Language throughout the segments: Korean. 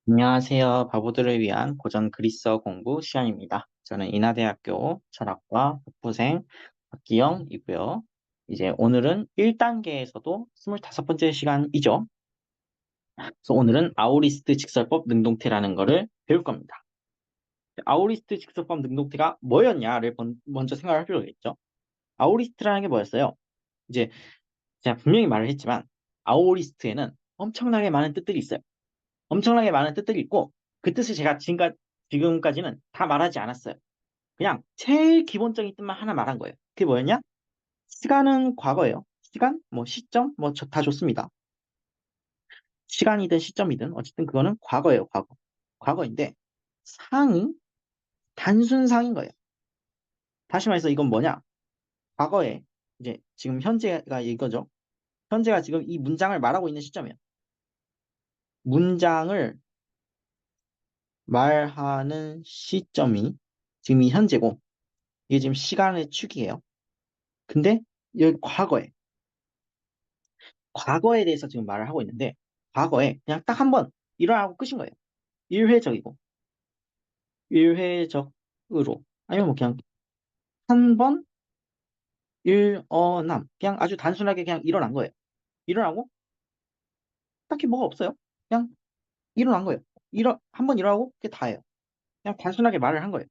안녕하세요. 바보들을 위한 고전 그리스어 공부 시간입니다. 저는 인하대학교 철학과 학부생 박기영이고요. 이제 오늘은 1단계에서도 25번째 시간이죠. 그래서 오늘은 아오리스트 직설법 능동태라는 거를 배울 겁니다. 아오리스트 직설법 능동태가 뭐였냐를 먼저 생각할 필요가 있죠. 아오리스트라는 게 뭐였어요? 이제 제가 분명히 말을 했지만 아오리스트에는 엄청나게 많은 뜻들이 있어요. 엄청나게 많은 뜻들이 있고 그 뜻을 제가 지금까지는 다 말하지 않았어요. 그냥 제일 기본적인 뜻만 하나 말한 거예요. 그게 뭐였냐? 시간은 과거예요. 시간, 뭐 시점, 뭐 다 좋습니다. 시간이든 시점이든 어쨌든 그거는 과거예요. 과거. 과거인데 상이 단순 상인 거예요. 다시 말해서 이건 뭐냐? 과거에 이제 지금 현재가 이거죠. 현재가 지금 이 문장을 말하고 있는 시점이에요. 문장을 말하는 시점이 지금 이 현재고 이게 지금 시간의 축이에요. 근데 여기 과거에 대해서 지금 말을 하고 있는데 과거에 그냥 딱 한 번 일어나고 끝인 거예요. 일회적이고 일회적으로 아니면 뭐 그냥 한 번 일어남 그냥 아주 단순하게 그냥 일어난 거예요. 일어나고 딱히 뭐가 없어요. 그냥 일어난 거예요. 한 번 일어나고 그게 다예요. 그냥 단순하게 말을 한 거예요.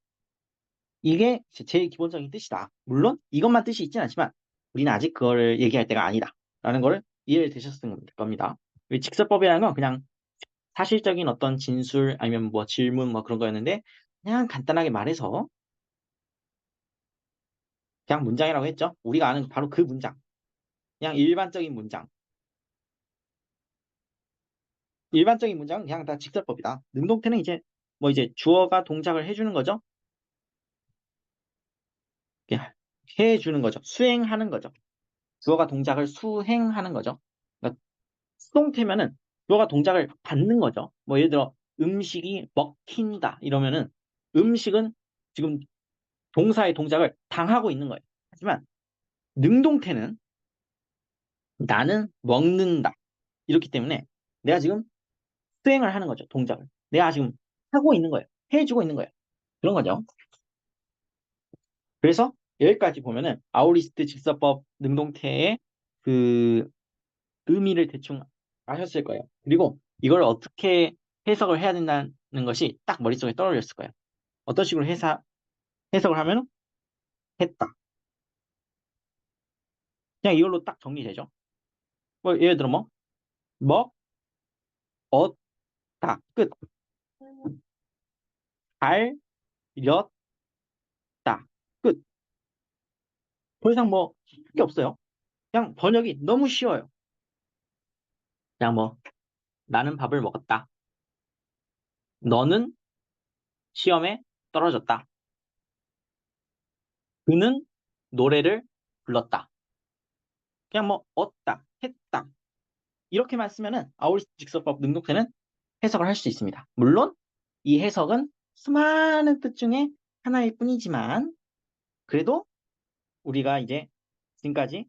이게 제일 기본적인 뜻이다. 물론 이것만 뜻이 있진 않지만 우리는 아직 그거를 얘기할 때가 아니다. 라는 거를 이해를 되셨을 겁니다. 직설법이라는 건 그냥 사실적인 어떤 진술 아니면 뭐 질문 뭐 그런 거였는데 그냥 간단하게 말해서 그냥 문장이라고 했죠. 우리가 아는 바로 그 문장. 그냥 일반적인 문장. 일반적인 문장은 그냥 다 직설법이다. 능동태는 이제 뭐 이제 주어가 동작을 해주는 거죠. 그냥 해주는 거죠. 수행하는 거죠. 주어가 동작을 수행하는 거죠. 그러니까 수동태면은 주어가 동작을 받는 거죠. 뭐 예를 들어 음식이 먹힌다 이러면은 음식은 지금 동사의 동작을 당하고 있는 거예요. 하지만 능동태는 나는 먹는다. 이렇기 때문에 내가 지금 수행을 하는 거죠. 동작을. 내가 지금 하고 있는 거예요. 해주고 있는 거예요. 그런 거죠. 그래서 여기까지 보면은 아우리스트 직설법 능동태의 그 의미를 대충 아셨을 거예요. 그리고 이걸 어떻게 해석을 해야 된다는 것이 딱 머릿속에 떠올렸을 거예요. 어떤 식으로 해석을 하면 했다. 그냥 이걸로 딱 정리되죠. 뭐 예를 들어 뭐 먹었다. 끝. 알렸다. 끝. 더 이상 뭐 할 게 없어요. 그냥 번역이 너무 쉬워요. 그냥 뭐 나는 밥을 먹었다. 너는 시험에 떨어졌다. 그는 노래를 불렀다. 그냥 뭐 얻다, 했다. 이렇게만 쓰면은 아울리스트 직설법 능동태는 해석을 할 수 있습니다. 물론 이 해석은 수많은 뜻 중에 하나일 뿐이지만 그래도 우리가 이제 지금까지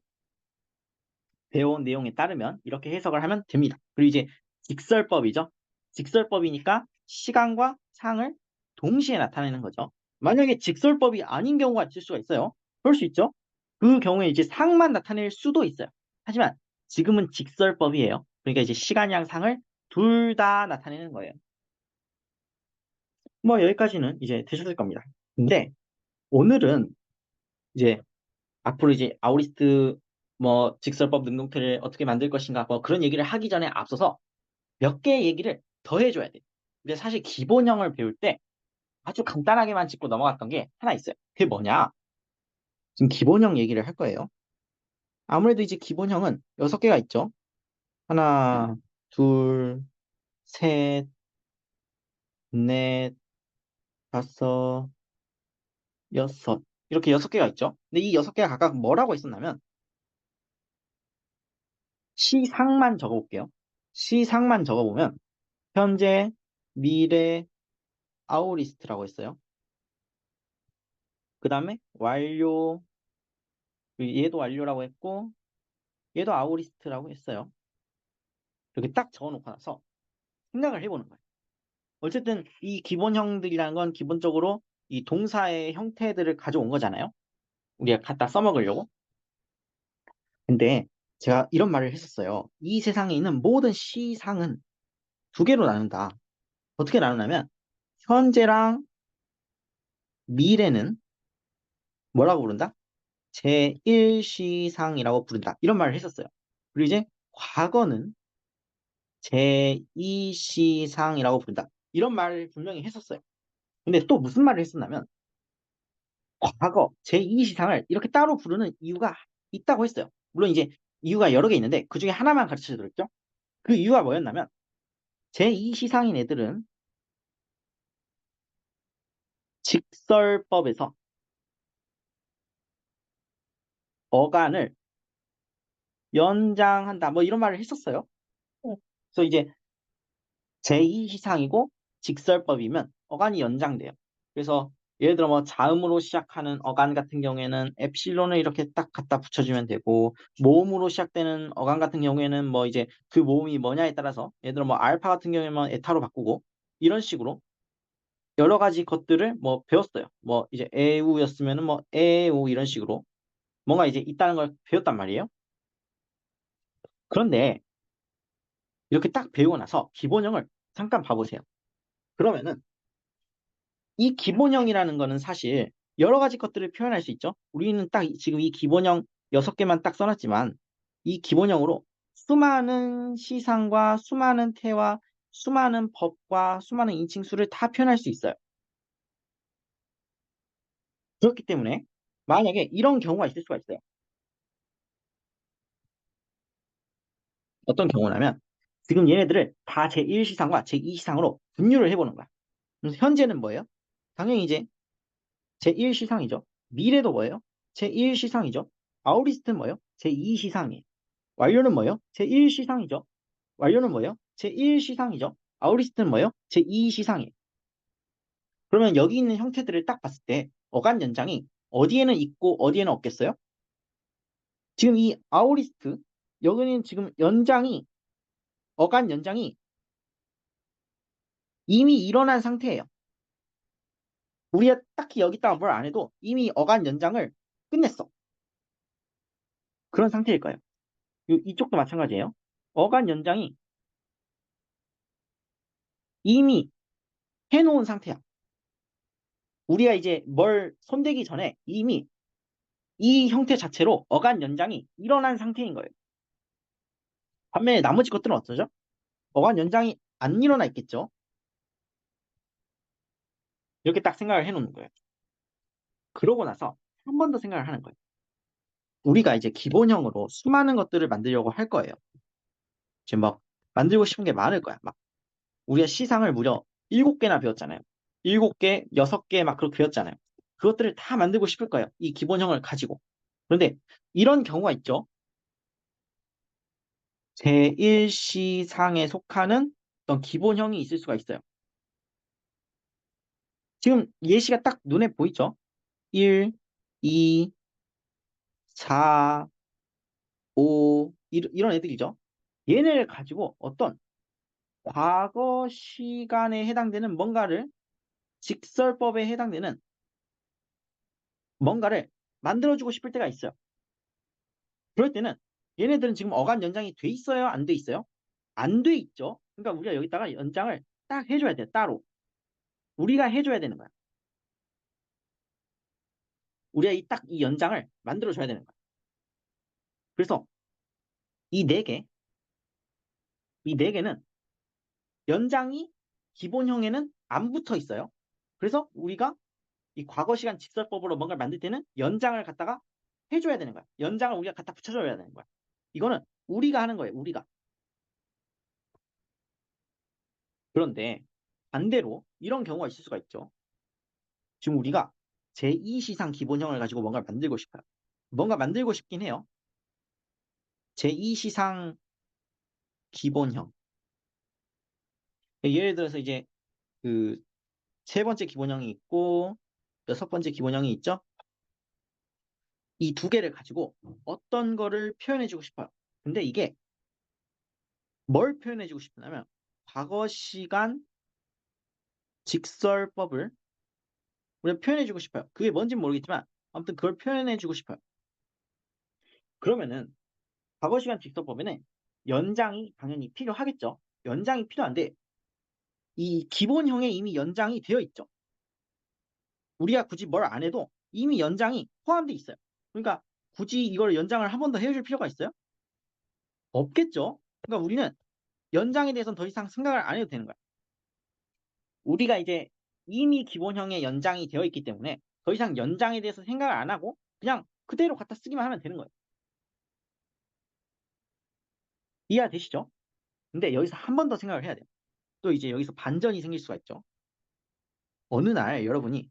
배워온 내용에 따르면 이렇게 해석을 하면 됩니다. 그리고 이제 직설법이죠. 직설법이니까 시간과 상을 동시에 나타내는 거죠. 만약에 직설법이 아닌 경우가 있을 수가 있어요. 그럴 수 있죠. 그 경우에 이제 상만 나타낼 수도 있어요. 하지만 지금은 직설법이에요. 그러니까 이제 시간이랑 상을 둘 다 나타내는 거예요. 뭐 여기까지는 이제 되셨을 겁니다. 근데 오늘은 이제 앞으로 이제 아우리스트 뭐 직설법 능동태를 어떻게 만들 것인가 뭐 그런 얘기를 하기 전에 앞서서 몇 개의 얘기를 더 해줘야 돼. 근데 사실 기본형을 배울 때 아주 간단하게만 짚고 넘어갔던 게 하나 있어요. 그게 뭐냐? 지금 기본형 얘기를 할 거예요. 아무래도 이제 기본형은 6개가 있죠. 하나, 둘, 셋, 넷, 다섯, 여섯. 이렇게 6개가 있죠. 근데 이 6개가 각각 뭐라고 있었냐면 시상만 적어볼게요. 시상만 적어보면 현재, 미래, 아우리스트라고 했어요. 그 다음에 완료, 얘도 완료라고 했고 얘도 아우리스트라고 했어요. 이렇게 딱 적어놓고 나서 생각을 해보는 거예요. 어쨌든 이 기본형들이라는 건 기본적으로 이 동사의 형태들을 가져온 거잖아요. 우리가 갖다 써먹으려고. 근데 제가 이런 말을 했었어요. 이 세상에 있는 모든 시상은 두 개로 나눈다. 어떻게 나누냐면 현재랑 미래는 뭐라고 부른다? 제1시상이라고 부른다. 이런 말을 했었어요. 그리고 이제 과거는 제2시상이라고 부른다. 이런 말을 분명히 했었어요. 근데 또 무슨 말을 했었냐면 과거 제2시상을 이렇게 따로 부르는 이유가 있다고 했어요. 물론 이제 이유가 여러 개 있는데 그 중에 하나만 가르쳐 드렸죠. 그 이유가 뭐였냐면 제2시상인 애들은 직설법에서 어간을 연장한다. 뭐 이런 말을 했었어요. 그래서 이제 제2시상이고 직설법이면 어간이 연장돼요. 그래서 예를 들어 뭐 자음으로 시작하는 어간 같은 경우에는 엡실론을 이렇게 딱 갖다 붙여주면 되고 모음으로 시작되는 어간 같은 경우에는 뭐 이제 그 모음이 뭐냐에 따라서 예를 들어 뭐 알파 같은 경우에는 에타로 바꾸고 이런 식으로 여러 가지 것들을 뭐 배웠어요. 뭐 이제 에우였으면은 뭐 에우 이런 식으로 뭔가 이제 있다는 걸 배웠단 말이에요. 그런데 이렇게 딱 배우고 나서 기본형을 잠깐 봐보세요. 그러면은 이 기본형이라는 거는 사실 여러 가지 것들을 표현할 수 있죠. 우리는 딱 지금 이 기본형 6개만 딱 써놨지만 이 기본형으로 수많은 시상과 수많은 태와 수많은 법과 수많은 인칭수를 다 표현할 수 있어요. 그렇기 때문에 만약에 이런 경우가 있을 수가 있어요. 어떤 경우냐면 지금 얘네들을 다 제1시상과 제2시상으로 분류를 해보는 거야. 그래서 현재는 뭐예요? 당연히 이제 제1시상이죠. 미래도 뭐예요? 제1시상이죠. 아우리스트는 뭐예요? 제2시상이에요. 완료는 뭐예요? 제1시상이죠. 완료는 뭐예요? 제1시상이죠. 아우리스트는 뭐예요? 제2시상이에요. 그러면 여기 있는 형태들을 딱 봤을 때 어간 연장이 어디에는 있고 어디에는 없겠어요? 지금 이 아우리스트 여기는 지금 연장이 어간 연장이 이미 일어난 상태예요. 우리가 딱히 여기다가 뭘 안 해도 이미 어간 연장을 끝냈어. 그런 상태일 거예요. 이쪽도 마찬가지예요. 어간 연장이 이미 해놓은 상태야. 우리가 이제 뭘 손대기 전에 이미 이 형태 자체로 어간 연장이 일어난 상태인 거예요. 반면에 나머지 것들은 어떠죠? 어간 연장이 안 일어나 있겠죠? 이렇게 딱 생각을 해놓는 거예요. 그러고 나서 한 번 더 생각을 하는 거예요. 우리가 이제 기본형으로 수많은 것들을 만들려고 할 거예요. 지금 막 만들고 싶은 게 많을 거야. 막 우리가 시상을 무려 7개나 배웠잖아요. 7개, 6개 막 그렇게 배웠잖아요. 그것들을 다 만들고 싶을 거예요. 이 기본형을 가지고. 그런데 이런 경우가 있죠. 제1시상에 속하는 어떤 기본형이 있을 수가 있어요. 지금 예시가 딱 눈에 보이죠? 1, 2, 4, 5 이런 애들이죠. 얘네를 가지고 어떤 과거 시간에 해당되는 뭔가를 직설법에 해당되는 뭔가를 만들어주고 싶을 때가 있어요. 그럴 때는 얘네들은 지금 어간 연장이 돼 있어요? 안 돼 있어요? 안 돼 있죠. 그러니까 우리가 여기다가 연장을 딱 해줘야 돼요. 따로. 우리가 해줘야 되는 거야. 우리가 딱 이 연장을 만들어줘야 되는 거야. 그래서 이 네 개, 이 네 개는 연장이 기본형에는 안 붙어 있어요. 그래서 우리가 이 과거 시간 직설법으로 뭔가를 만들 때는 연장을 갖다가 해줘야 되는 거야. 연장을 우리가 갖다 붙여줘야 되는 거야. 이거는 우리가 하는 거예요. 우리가. 그런데 반대로 이런 경우가 있을 수가 있죠. 지금 우리가 제2시상 기본형을 가지고 뭔가를 만들고 싶어요. 뭔가 만들고 싶긴 해요. 제2시상 기본형. 예를 들어서 이제 그 세 번째 기본형이 있고 여섯 번째 기본형이 있죠. 이 두 개를 가지고 어떤 거를 표현해주고 싶어요. 근데 이게 뭘 표현해주고 싶냐면 과거 시간 직설법을 우리가 표현해주고 싶어요. 그게 뭔지는 모르겠지만 아무튼 그걸 표현해주고 싶어요. 그러면은 과거 시간 직설법에는 연장이 당연히 필요하겠죠. 연장이 필요한데 이 기본형에 이미 연장이 되어 있죠. 우리가 굳이 뭘 안 해도 이미 연장이 포함되어 있어요. 그러니까 굳이 이걸 연장을 한 번 더 해줄 필요가 있어요? 없겠죠. 그러니까 우리는 연장에 대해서는 더 이상 생각을 안 해도 되는 거야. 우리가 이제 이미 기본형에 연장이 되어 있기 때문에 더 이상 연장에 대해서 생각을 안 하고 그냥 그대로 갖다 쓰기만 하면 되는 거예요. 이해되시죠? 근데 여기서 한 번 더 생각을 해야 돼요. 또 이제 여기서 반전이 생길 수가 있죠. 어느 날 여러분이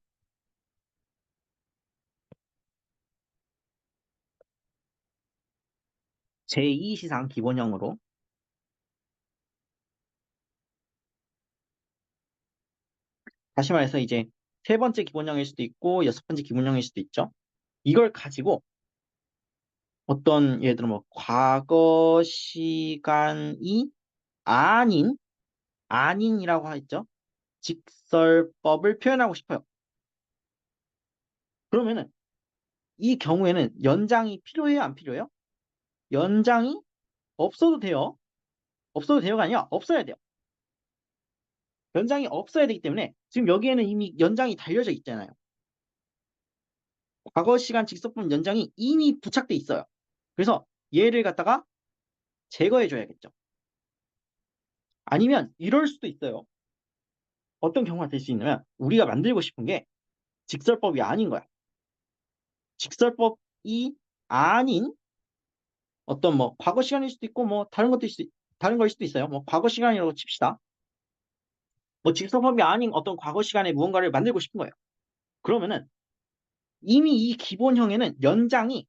제2시상 기본형으로 다시 말해서 이제 세 번째 기본형일 수도 있고 여섯 번째 기본형일 수도 있죠. 이걸 가지고 어떤 예를 들어 뭐 과거 시간이 아닌 아닌이라고 했죠. 직설법을 표현하고 싶어요. 그러면은 이 경우에는 연장이 필요해요, 안 필요해요? 연장이 없어도 돼요. 없어도 돼요가 아니라 없어야 돼요. 연장이 없어야 되기 때문에 지금 여기에는 이미 연장이 달려져 있잖아요. 과거 시간 직설법 연장이 이미 부착돼 있어요. 그래서 얘를 갖다가 제거해 줘야겠죠. 아니면 이럴 수도 있어요. 어떤 경우가 될 수 있냐면 우리가 만들고 싶은 게 직설법이 아닌 거야. 직설법이 아닌 어떤 뭐 과거 시간일 수도 있고 뭐 다른 거일 수도 있어요. 뭐 과거 시간이라고 칩시다. 뭐 직설법이 아닌 어떤 과거 시간에 무언가를 만들고 싶은 거예요. 그러면은 이미 이 기본형에는 연장이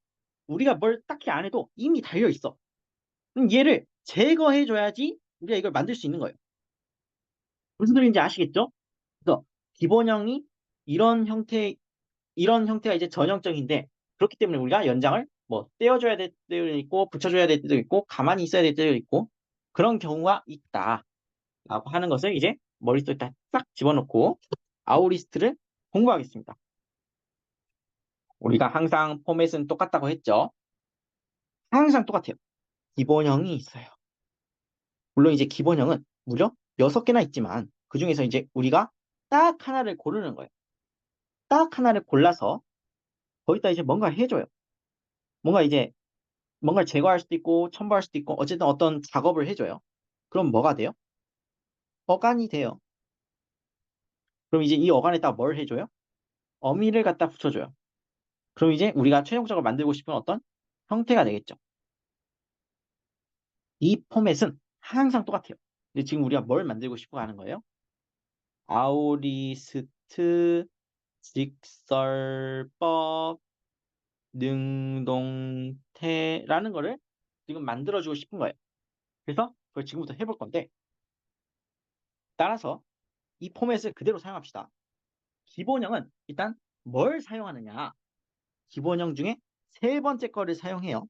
우리가 뭘 딱히 안 해도 이미 달려 있어. 그럼 얘를 제거해 줘야지 우리가 이걸 만들 수 있는 거예요. 무슨 소리인지 아시겠죠? 그래서 기본형이 이런 형태 이런 형태가 이제 전형적인데 그렇기 때문에 우리가 연장을 뭐 떼어줘야 될 때도 있고 붙여줘야 될 때도 있고 가만히 있어야 될 때도 있고 그런 경우가 있다라고 하는 것을 이제 머릿속에 딱 집어넣고 아우리스트를 공부하겠습니다. 우리가 항상 포맷은 똑같다고 했죠. 항상 똑같아요. 기본형이 있어요. 물론 이제 기본형은 무려 6개나 있지만 그 중에서 이제 우리가 딱 하나를 고르는 거예요. 딱 하나를 골라서 거기다 이제 뭔가를 해줘요. 뭔가 이제 뭔가를 제거할 수도 있고 첨부할 수도 있고 어쨌든 어떤 작업을 해줘요. 그럼 뭐가 돼요? 어간이 돼요. 그럼 이제 이 어간에다 뭘 해줘요? 어미를 갖다 붙여줘요. 그럼 이제 우리가 최종적으로 만들고 싶은 어떤 형태가 되겠죠. 이 포맷은 항상 똑같아요. 근데 지금 우리가 뭘 만들고 싶어 하는 거예요? 아우리스트 직설법 능동태라는 거를 지금 만들어주고 싶은 거예요. 그래서 그걸 지금부터 해볼 건데 따라서 이 포맷을 그대로 사용합시다. 기본형은 일단 뭘 사용하느냐? 기본형 중에 세 번째 거를 사용해요.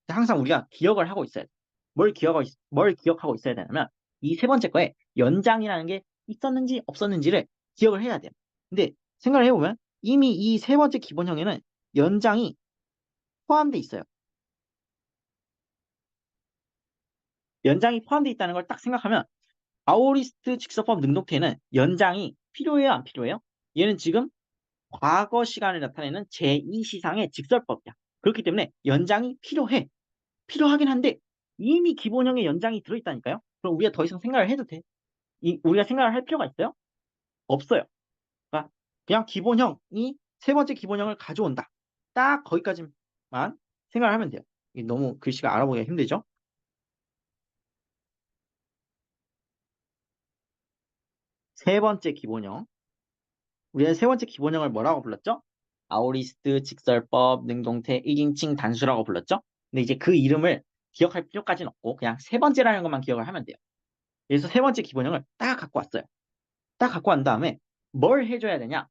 항상 우리가 기억을 하고 있어야 돼. 뭘 기억하고 있어야 되냐면 이 세 번째 거에 연장이라는 게 있었는지 없었는지를 기억을 해야 돼요. 근데 생각을 해보면 이미 이 세 번째 기본형에는 연장이 포함되어 있어요. 연장이 포함되어 있다는 걸 딱 생각하면 아오리스트 직설법 능동태에는 연장이 필요해요, 안 필요해요? 얘는 지금 과거 시간을 나타내는 제2시상의 직설법이야. 그렇기 때문에 연장이 필요해. 필요하긴 한데 이미 기본형에 연장이 들어있다니까요. 그럼 우리가 더 이상 생각을 해도 돼? 우리가 생각을 할 필요가 있어요? 없어요. 그러니까 그냥 기본형이 세 번째 기본형을 가져온다. 딱 거기까지만 생각을 하면 돼요. 너무 글씨가 알아보기가 힘들죠? 세 번째 기본형. 우리는 세 번째 기본형을 뭐라고 불렀죠? 아오리스트, 직설법, 능동태, 1인칭 단수라고 불렀죠? 근데 이제 그 이름을 기억할 필요까지는 없고 그냥 세 번째라는 것만 기억을 하면 돼요. 그래서 세 번째 기본형을 딱 갖고 왔어요. 딱 갖고 wan 다음에 뭘 해줘야 되냐?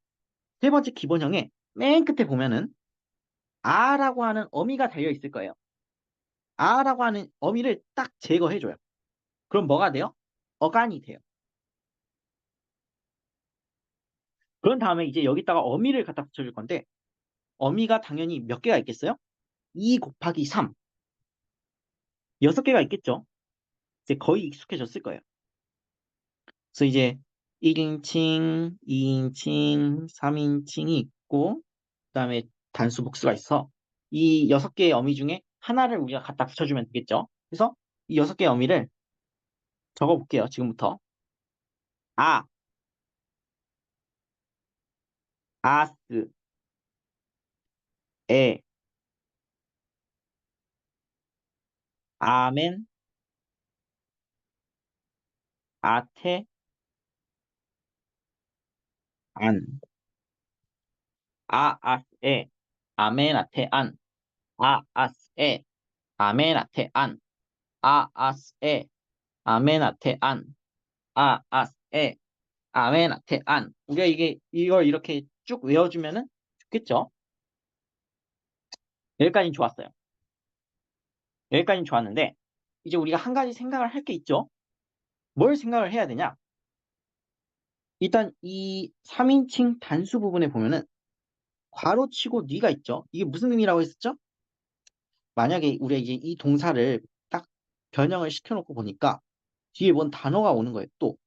세 번째 기본형의 맨 끝에 보면은 아라고 하는 어미가 달려 있을 거예요. 아라고 하는 어미를 딱 제거해줘요. 그럼 뭐가 돼요? 어간이 돼요. 그런 다음에 이제 여기다가 어미를 갖다 붙여줄 건데 어미가 당연히 몇 개가 있겠어요? 2 곱하기 3. 6개가 있겠죠? 이제 거의 익숙해졌을 거예요. 그래서 이제 1인칭, 2인칭, 3인칭이 있고 그다음에 단수 복수가 있어. 이 6개의 어미 중에 하나를 우리가 갖다 붙여주면 되겠죠? 그래서 이 6개의 어미를 적어볼게요. 지금부터. 아, 아스, 에, 아멘, 아테, 안. 아아스에, 아멘, 아테, 안. 아아스에, 아멘, 아테, 안. 아아스에, 아멘, 아테, 안. 아아스에, 아멘, 아테, 안. 우리가 이걸 이렇게 쭉 외워주면은 좋겠죠? 여기까지는 좋았어요. 여기까지는 좋았는데, 이제 우리가 한 가지 생각을 할 게 있죠? 뭘 생각을 해야 되냐? 일단 이 3인칭 단수 부분에 보면은 괄호치고 뉘가 있죠? 이게 무슨 의미라고 했었죠? 만약에 우리가 이제 이 동사를 딱 변형을 시켜놓고 보니까 뒤에 뭔 단어가 오는 거예요. 또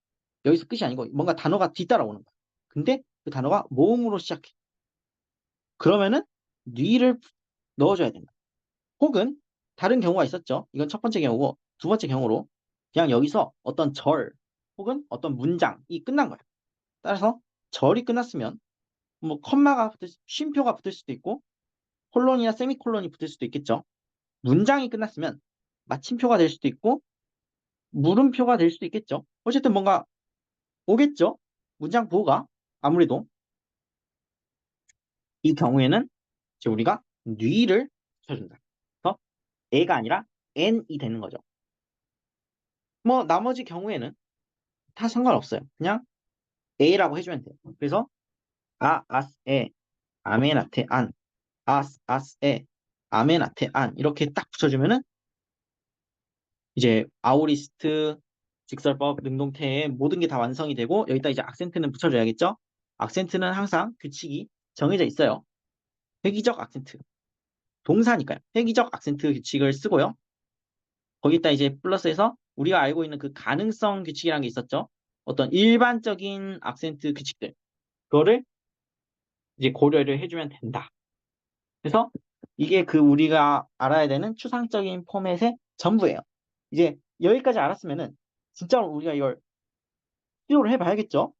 여기서 끝이 아니고 뭔가 단어가 뒤따라오는 거예요. 근데 그 단어가 모음으로 시작해. 그러면은 뉘를 넣어줘야 된다. 혹은 다른 경우가 있었죠. 이건 첫 번째 경우고 두 번째 경우로 그냥 여기서 어떤 절 혹은 어떤 문장이 끝난 거예요. 따라서 절이 끝났으면 뭐 컴마가 쉼표가 붙을 수도 있고 콜론이나 세미콜론이 붙을 수도 있겠죠. 문장이 끝났으면 마침표가 될 수도 있고 물음표가 될 수도 있겠죠. 어쨌든 뭔가 오겠죠. 문장 부호가 아무래도 이 경우에는 이제 우리가 뉘를 쳐준다. 그래서 에가 아니라 n이 되는 거죠. 뭐 나머지 경우에는 다 상관없어요. 그냥 a라고 해주면 돼요. 그래서 아스에 아멘아테 안 아스에 아멘아테 안 이렇게 딱 붙여주면은 이제 아우리스트 직설법 능동태의 모든 게 다 완성이 되고 여기다 이제 악센트는 붙여줘야겠죠. 악센트는 항상 규칙이 정해져 있어요. 회귀적 악센트 동사니까요. 회귀적 악센트 규칙을 쓰고요. 거기다 이제 플러스해서 우리가 알고 있는 그 가능성 규칙이라는 게 있었죠. 어떤 일반적인 악센트 규칙들 그거를 이제 고려를 해주면 된다. 그래서 이게 그 우리가 알아야 되는 추상적인 포맷의 전부예요. 이제 여기까지 알았으면은 진짜로 우리가 이걸 시도를 해봐야겠죠.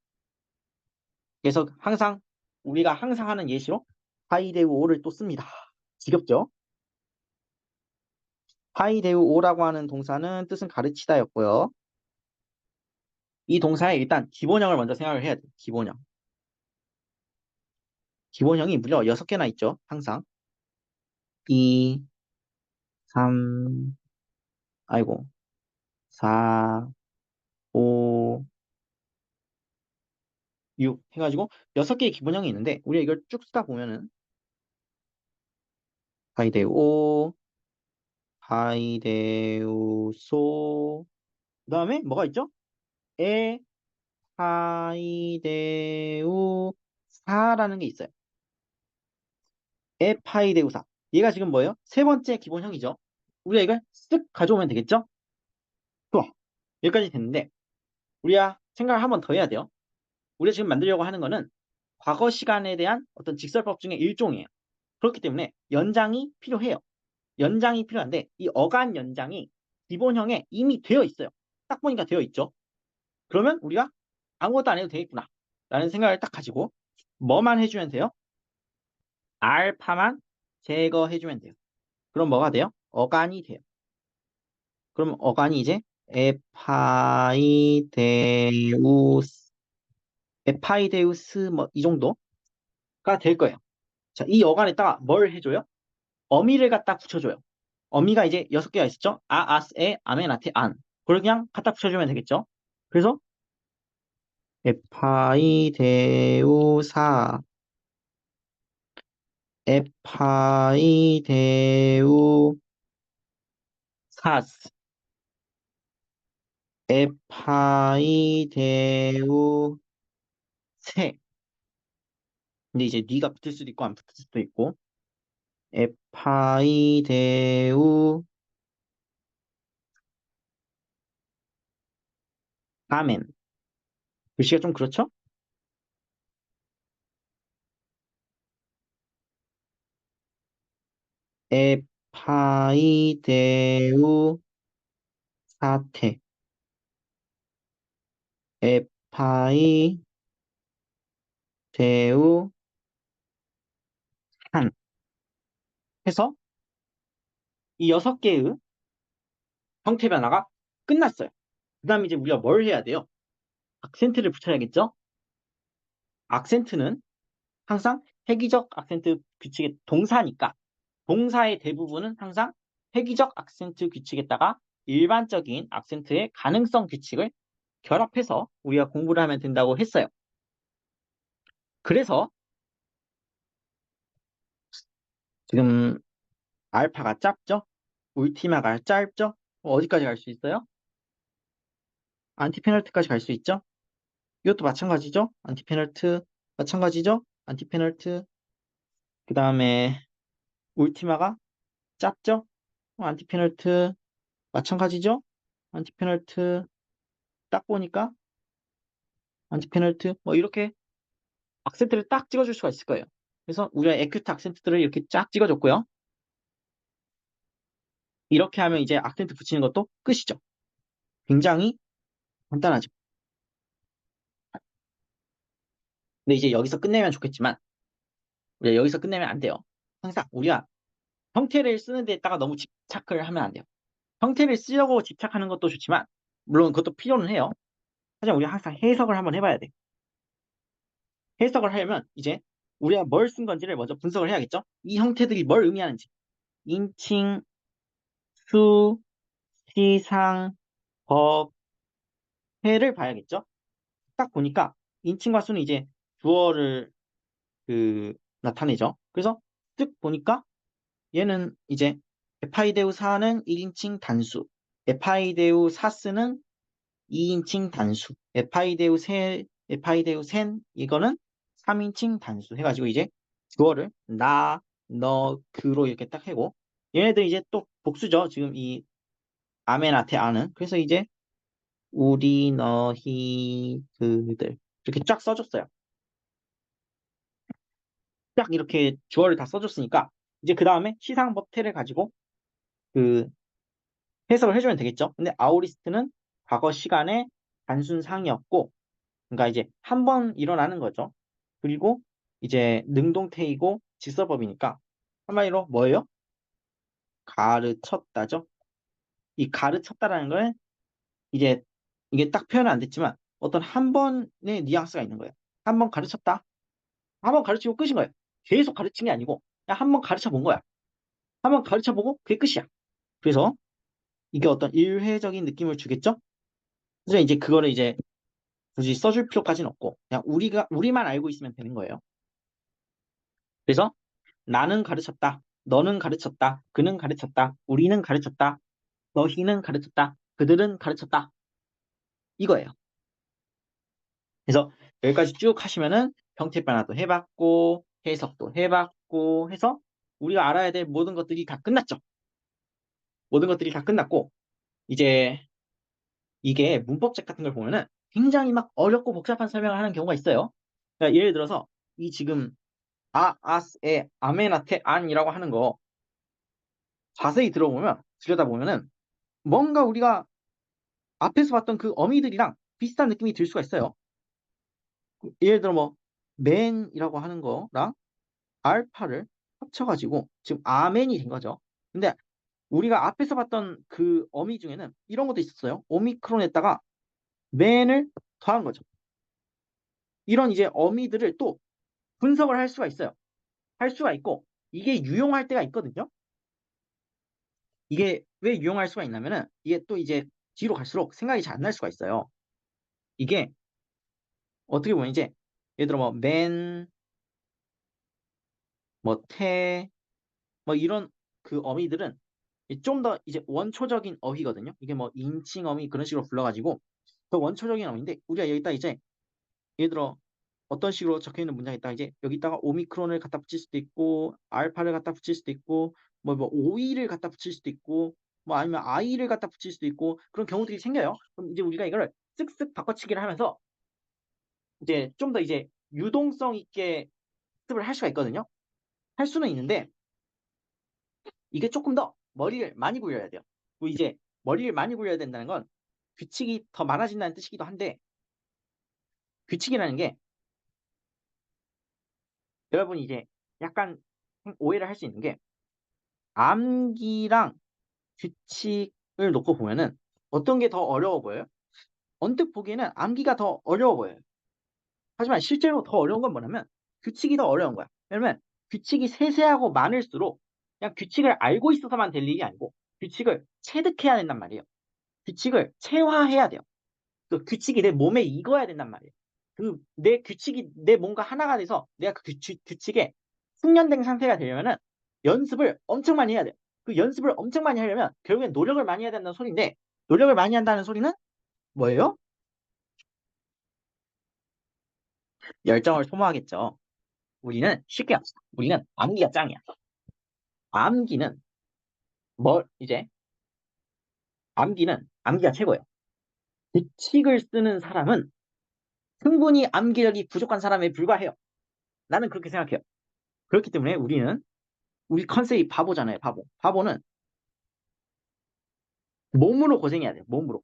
그래서 항상 우리가 항상 하는 예시로 하이데우 오를 또 씁니다. 지겹죠? 하이데우 오라고 하는 동사는 뜻은 가르치다였고요. 이 동사의 일단 기본형을 먼저 생각을 해야 돼요. 기본형. 기본형이 무려 6개나 있죠. 항상. 2, 3, 아이고, 4, 5, 6 해가지고 6개의 기본형이 있는데 우리가 이걸 쭉 쓰다 보면은 하이데우, 하이데우소 그 다음에 뭐가 있죠? 에, 파이데우사라는 게 있어요. 에파이데우사. 얘가 지금 뭐예요? 세 번째 기본형이죠. 우리가 이걸 쓱 가져오면 되겠죠? 좋아. 여기까지 됐는데 우리가 생각을 한 번 더 해야 돼요. 우리가 지금 만들려고 하는 거는 과거 시간에 대한 어떤 직설법 중에 일종이에요. 그렇기 때문에 연장이 필요해요. 연장이 필요한데 이 어간 연장이 기본형에 이미 되어 있어요. 딱 보니까 되어 있죠. 그러면 우리가 아무것도 안 해도 되겠구나 라는 생각을 딱 가지고 뭐만 해주면 돼요? 알파만 제거해주면 돼요. 그럼 뭐가 돼요? 어간이 돼요. 그럼 어간이 이제 에파이데우스, 에파이데우스 뭐 이 정도가 될 거예요. 자, 이 어간에다가 뭘 해줘요? 어미를 갖다 붙여줘요. 어미가 이제 6개가 있었죠? 아스에, 아멘아테, 안. 그걸 그냥 갖다 붙여주면 되겠죠? 그래서 에파이데우사, 에파이데우사스, 에파이데우세 근데 이제 니가 붙을 수도 있고 안 붙을 수도 있고 에파이데우 아멘. 글씨가 좀 그렇죠? 에파이데우 사태. 에파이데우 한. 해서 이 6개의 형태 변화가 끝났어요. 그 다음에 이제 우리가 뭘 해야 돼요? 악센트를 붙여야겠죠? 악센트는 항상 회귀적 악센트 규칙의 동사니까 동사의 대부분은 항상 회귀적 악센트 규칙에다가 일반적인 악센트의 가능성 규칙을 결합해서 우리가 공부를 하면 된다고 했어요. 그래서 지금 알파가 짧죠? 울티마가 짧죠? 어디까지 갈 수 있어요? 안티페널트까지 갈 수 있죠? 이것도 마찬가지죠? 안티페널트 마찬가지죠? 안티페널트 그 다음에 울티마가 짧죠? 안티페널트 마찬가지죠? 안티페널트 딱 보니까 안티페널트 뭐 이렇게 악센트를 딱 찍어줄 수가 있을 거예요. 그래서 우리가 에큐트 악센트들을 이렇게 쫙 찍어줬고요. 이렇게 하면 이제 악센트 붙이는 것도 끝이죠. 굉장히 간단하죠. 근데 이제 여기서 끝내면 좋겠지만 우리가 여기서 끝내면 안 돼요. 항상 우리가 형태를 쓰는 데다가 너무 집착을 하면 안 돼요. 형태를 쓰려고 집착하는 것도 좋지만 물론 그것도 필요는 해요. 하지만 우리가 항상 해석을 한번 해봐야 돼. 해석을 하려면 이제 우리가 뭘 쓴 건지를 먼저 분석을 해야겠죠. 이 형태들이 뭘 의미하는지 인칭, 수, 시상, 법, 해를 봐야겠죠. 딱 보니까 인칭과 수는 이제 주어를 나타내죠. 그래서 쓱 보니까 얘는 이제 에파이데우사는 1인칭 단수, 에파이데우사스는 2인칭 단수, 에파이데우센 이거는 3인칭 단수 해가지고 이제 주어를 나, 너, 그로 이렇게 딱 하고 얘네들 이제 또 복수죠. 지금 이 아멘한테 아는. 그래서 이제 우리, 너희, 그들 이렇게 쫙 써줬어요. 딱 이렇게 주어를 다 써줬으니까 이제 그 다음에 시상법태를 가지고 그 해석을 해주면 되겠죠. 근데 아우리스트는 과거 시간의 단순상이었고, 그러니까 이제 한 번 일어나는 거죠. 그리고 이제 능동태이고 질서법이니까 한마디로 뭐예요? 가르쳤다죠. 이 가르쳤다라는 걸 이제 이게 딱 표현은 안 됐지만 어떤 한 번의 뉘앙스가 있는 거예요. 한 번 가르쳤다. 한 번 가르치고 끝인 거예요. 계속 가르친 게 아니고 그냥 한 번 가르쳐 본 거야. 한 번 가르쳐 보고 그게 끝이야. 그래서 이게 어떤 일회적인 느낌을 주겠죠? 그래서 이제 그거를 이제 굳이 써줄 필요까지는 없고 그냥 우리만 알고 있으면 되는 거예요. 그래서 나는 가르쳤다. 너는 가르쳤다. 그는 가르쳤다. 우리는 가르쳤다. 너희는 가르쳤다. 그들은 가르쳤다. 이거예요. 그래서 여기까지 쭉 하시면은 형태 변화도 해봤고 해석도 해봤고 해서 우리가 알아야 될 모든 것들이 다 끝났죠. 모든 것들이 다 끝났고 이제 이게 문법책 같은 걸 보면은 굉장히 막 어렵고 복잡한 설명을 하는 경우가 있어요. 그러니까 예를 들어서 이 지금 아스, 에, 아메나테, 안이라고 하는 거 자세히 들어보면 들여다보면은 뭔가 우리가 앞에서 봤던 그 어미들이랑 비슷한 느낌이 들 수가 있어요. 예를 들어 뭐 맨이라고 하는 거랑 알파를 합쳐가지고 지금 아멘이 된 거죠. 근데 우리가 앞에서 봤던 그 어미 중에는 이런 것도 있었어요. 오미크론에다가 맨을 더한 거죠. 이런 이제 어미들을 또 분석을 할 수가 있어요. 할 수가 있고 이게 유용할 때가 있거든요. 이게 왜 유용할 수가 있냐면은 이게 또 이제 뒤로 갈수록 생각이 잘 안 날 수가 있어요. 이게 어떻게 보면 이제 예를 들어 뭐 맨, 뭐 태, 뭐 이런 그 어미들은 좀 더 이제 원초적인 어휘거든요. 이게 뭐 인칭 어미 그런 식으로 불러가지고 더 원초적인 어미인데 우리가 여기다 이제 예를 들어 어떤 식으로 적혀 있는 문장이 있다. 이제 여기다가 오미크론을 갖다 붙일 수도 있고, 알파를 갖다 붙일 수도 있고, 오이를 갖다 붙일 수도 있고, 아니면 아이를 갖다 붙일 수도 있고, 그런 경우들이 생겨요. 그럼 이제 우리가 이거를 쓱쓱 바꿔치기를 하면서 이제 좀 더 이제 유동성 있게 학습을 할 수가 있거든요. 할 수는 있는데 이게 조금 더 머리를 많이 굴려야 돼요. 그리고 이제 머리를 많이 굴려야 된다는 건 규칙이 더 많아진다는 뜻이기도 한데, 규칙이라는 게 여러분이 이제 약간 오해를 할 수 있는 게, 암기랑 규칙을 놓고 보면은 어떤 게 더 어려워 보여요? 언뜻 보기에는 암기가 더 어려워 보여요. 하지만 실제로 더 어려운 건 뭐냐면 규칙이 더 어려운 거야. 왜냐면 규칙이 세세하고 많을수록 그냥 규칙을 알고 있어서만 될 일이 아니고 규칙을 체득해야 된단 말이에요. 규칙을 체화해야 돼요. 그 규칙이 내 몸에 익어야 된단 말이에요. 그 내 규칙이 내 몸과 하나가 돼서 내가 그 규칙에 숙련된 상태가 되려면은 연습을 엄청 많이 해야 돼요. 그 연습을 엄청 많이 하려면 결국엔 노력을 많이 해야 된다는 소리인데, 노력을 많이 한다는 소리는 뭐예요? 열정을 소모하겠죠. 우리는 쉽게 합시다. 우리는 암기가 짱이야. 암기는 이제 암기는 암기가 최고예요. 규칙을 쓰는 사람은 충분히 암기력이 부족한 사람에 불과해요. 나는 그렇게 생각해요. 그렇기 때문에 우리 컨셉이 바보잖아요. 바보. 바보는 몸으로 고생해야 돼요. 몸으로.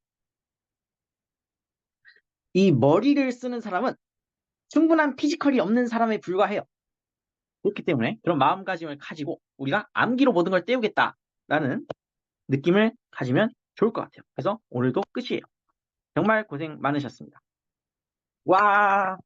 이 머리를 쓰는 사람은 충분한 피지컬이 없는 사람에 불과해요. 그렇기 때문에 그런 마음가짐을 가지고 우리가 암기로 모든 걸 때우겠다라는 느낌을 가지면 좋을 것 같아요. 그래서 오늘도 끝이에요. 정말 고생 많으셨습니다. 와.